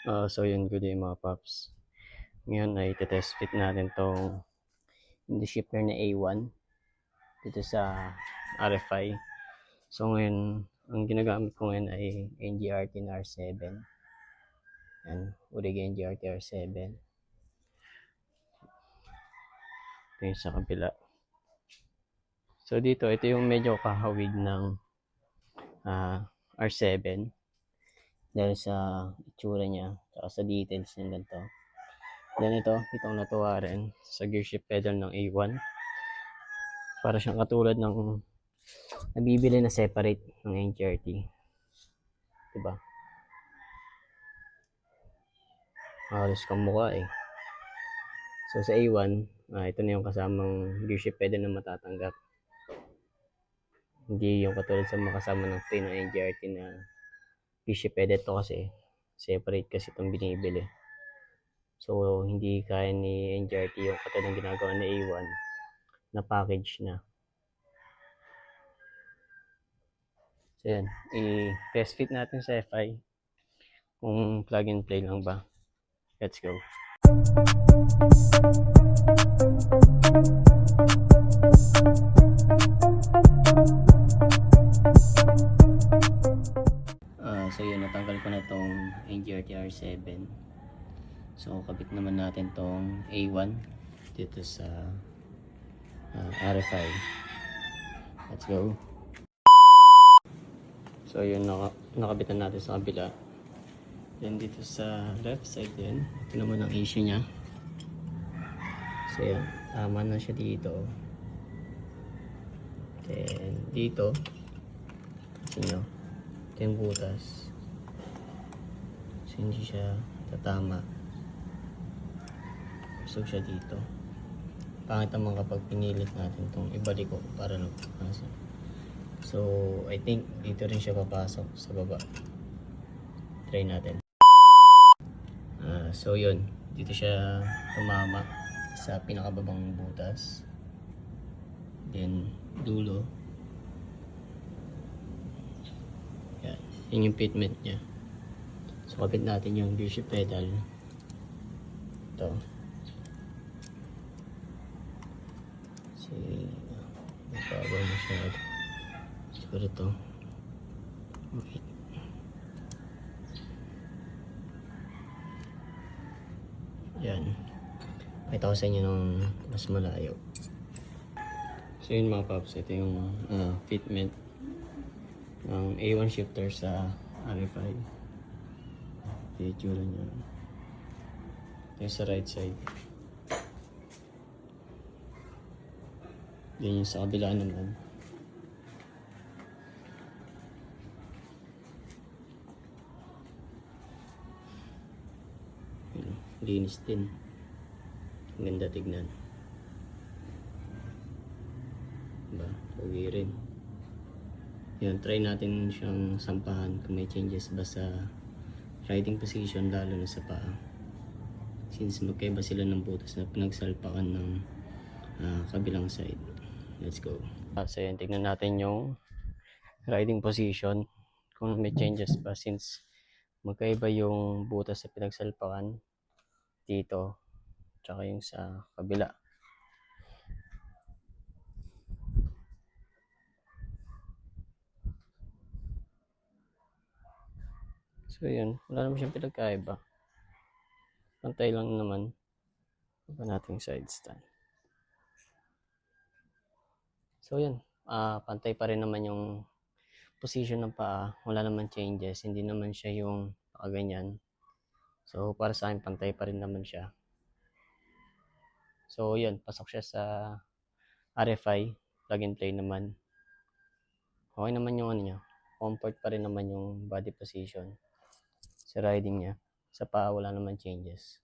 So yun, good day mga paps. Ngayon ay test fit natin tong hindi shipper na A1 dito sa RFI. So ngayon, ang ginagamit ko ngayon ay NGRT na R7. Yan, Urig NGRT R7. Ito yung sa kabila. So dito, ito yung medyo kahawig ng R7 dahil sa itsura niya, saka sa details niya ganito. Then ito, itong natuwa rin sa gear shift pedal ng A1. Para siyang katulad ng nabibili na separate ng NGRT. Diba? Halos kamukha eh. So sa A1, ito na yung kasamang gear shift pedal na matatanggap. Hindi yung katulad sa mga kasama ng free ng NGRT na gear shift pedal to kasi separate kasi itong binibili. So hindi kaya ni NGRT yung katulad ng ginagawa na A1 na package na. So yan, i-test fit natin sa FI kung plug and play lang ba. Let's go. So yun, natanggal ko na tong NGRT R7. So kabit naman natin tong A1 dito sa RFI. Let's go. So yun, nakabitan natin sa kabila. Then dito sa left side din, ito naman ang issue niya. So yan, tama na siya dito. Then dito, kasi nyo, ito yung butas. So hindi siya tatama. So siya dito. Pangit naman kapag pinilit natin itong ibalik ko para nagpapasok. So I think dito rin siya papasok sa baba. Try natin. So yun, dito siya tumama sa pinakababang butas. Then dulo. Yan, yun yung fitment niya. So kapit natin yung gear shift pedal. Ito. Kasi nagbabaw na siya. Siguro ito. Okay. Yan. Pakita ko sa inyo ng mas malayo. So yun mga paps, ito yung fitment ng A1 shifter sa RFI. Ito yung itsura niya. Ito yung sa right side. Yan yung sa kabila naman. Linis din. Ang ganda tignan. Diba? Pogi rin. Yan, try natin siyang sampahan kung may changes ba sa riding position, lalo na sa paa. Since magkaiba sila ng butas na pinagsalpakan ng kabilang side. Let's go. So yan, tignan natin yung riding position kung may changes ba, since magkaiba yung butas na pinagsalpakan dito tsaka yung sa kabila. So yun, wala naman siyang pinagkaiba. Pantay lang naman. Iba natin side stand. So yun, pantay pa rin naman yung position ng paa. Wala naman changes. Hindi naman siya yung ganyan. So para sa akin, pantay pa rin naman siya. So yun, pasok siya sa RFI. Plug and play naman. Okay naman yung ano niya. Comfort pa rin naman yung body position sa riding niya. Sa paa, wala naman changes.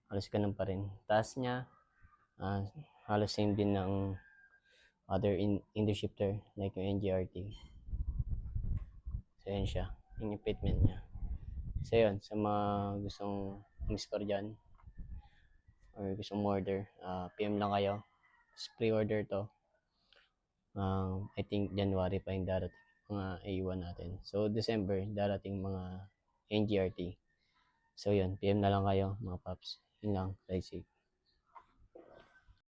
Halos ganun pa rin. Taas niya, halos same din ng other in the shifter like yung NGRT. So yun siya, yun yung fitment niya. So yun, sa mga gustong umispar dyan or gustong order, PM lang kayo. Pre-order to. I think January pa yung darating mga A1 natin. So December darating mga NGRT. So yun, PM na lang kayo mga paps. Yun lang, ride safe.